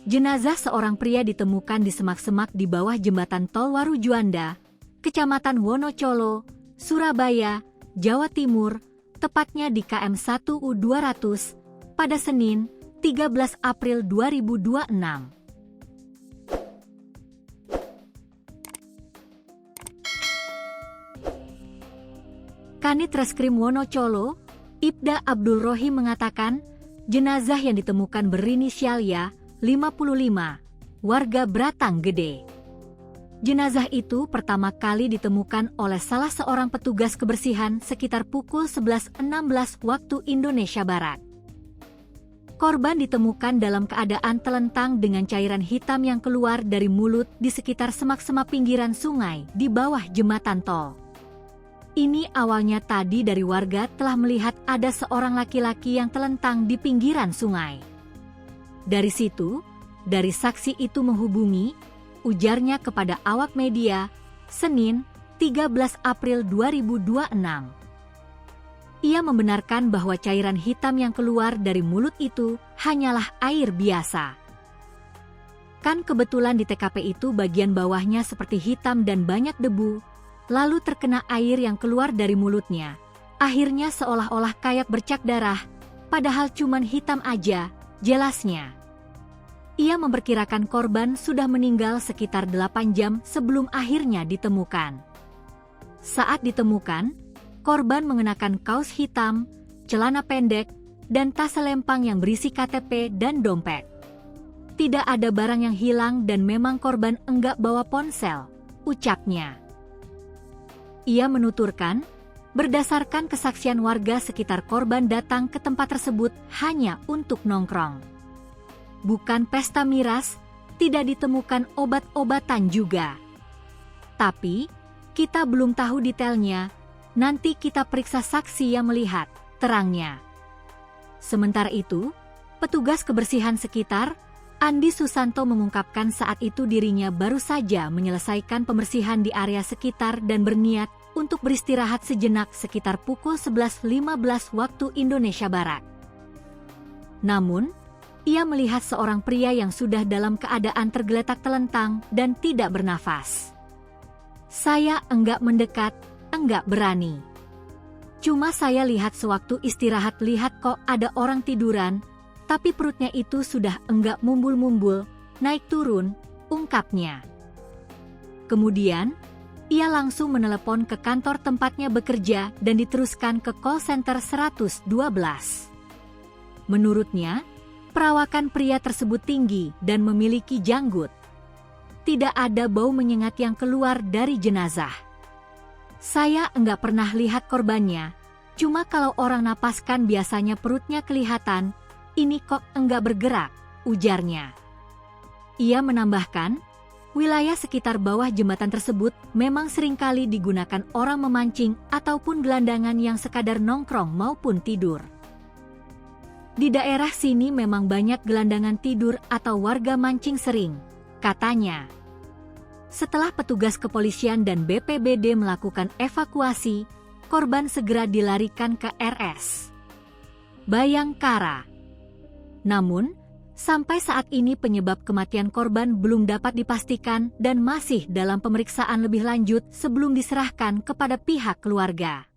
Jenazah seorang pria ditemukan di semak-semak di bawah jembatan Tol Waru Juanda, Kecamatan Wonocolo, Surabaya, Jawa Timur, tepatnya di KM 1U200, pada Senin, 13 April 2026. Kanit Reskrim Wonocolo, Ibda Abdul Rohim mengatakan, jenazah yang ditemukan berinisial Y, 55, warga Bratang Gede. Jenazah itu pertama kali ditemukan oleh salah seorang petugas kebersihan sekitar pukul 11.16 waktu Indonesia Barat. Korban ditemukan dalam keadaan telentang dengan cairan hitam yang keluar dari mulut di sekitar semak-semak pinggiran sungai di bawah jembatan tol. Ini awalnya tadi dari warga telah melihat ada seorang laki-laki yang telentang di pinggiran sungai. Dari situ, dari saksi itu menghubungi, ujarnya kepada awak media, Senin, 13 April 2026. Ia membenarkan bahwa cairan hitam yang keluar dari mulut itu hanyalah air biasa. Kan kebetulan di TKP itu bagian bawahnya seperti hitam dan banyak debu, lalu terkena air yang keluar dari mulutnya. Akhirnya seolah-olah kayak bercak darah, padahal cuman hitam aja, jelasnya. Ia memperkirakan korban sudah meninggal sekitar 8 jam sebelum akhirnya ditemukan. Saat ditemukan, korban mengenakan kaos hitam, celana pendek, dan tas selempang yang berisi KTP dan dompet. Tidak ada barang yang hilang dan memang korban enggak bawa ponsel, ucapnya. Ia menuturkan, berdasarkan kesaksian warga sekitar korban datang ke tempat tersebut hanya untuk nongkrong. Bukan pesta miras, tidak ditemukan obat-obatan juga. Tapi, kita belum tahu detailnya, nanti kita periksa saksi yang melihat, terangnya. Sementara itu, petugas kebersihan sekitar, Andi Susanto mengungkapkan saat itu dirinya baru saja menyelesaikan pembersihan di area sekitar dan berniat untuk beristirahat sejenak sekitar pukul 11.15 waktu Indonesia Barat. Namun, ia melihat seorang pria yang sudah dalam keadaan tergeletak telentang dan tidak bernafas. Saya enggak mendekat, enggak berani. Cuma saya lihat sewaktu istirahat lihat kok ada orang tiduran, tapi perutnya itu sudah enggak mumbul-mumbul, naik turun, ungkapnya. Kemudian, ia langsung menelepon ke kantor tempatnya bekerja dan diteruskan ke call center 112. Menurutnya, perawakan pria tersebut tinggi dan memiliki janggut. Tidak ada bau menyengat yang keluar dari jenazah. Saya enggak pernah lihat korbannya, cuma kalau orang napaskan biasanya perutnya kelihatan, ini kok enggak bergerak, ujarnya. Ia menambahkan, wilayah sekitar bawah jembatan tersebut memang seringkali digunakan orang memancing ataupun gelandangan yang sekadar nongkrong maupun tidur. Di daerah sini memang banyak gelandangan tidur atau warga mancing sering, katanya. Setelah petugas kepolisian dan BPBD melakukan evakuasi, korban segera dilarikan ke RS Bayangkara. Namun, sampai saat ini penyebab kematian korban belum dapat dipastikan dan masih dalam pemeriksaan lebih lanjut sebelum diserahkan kepada pihak keluarga.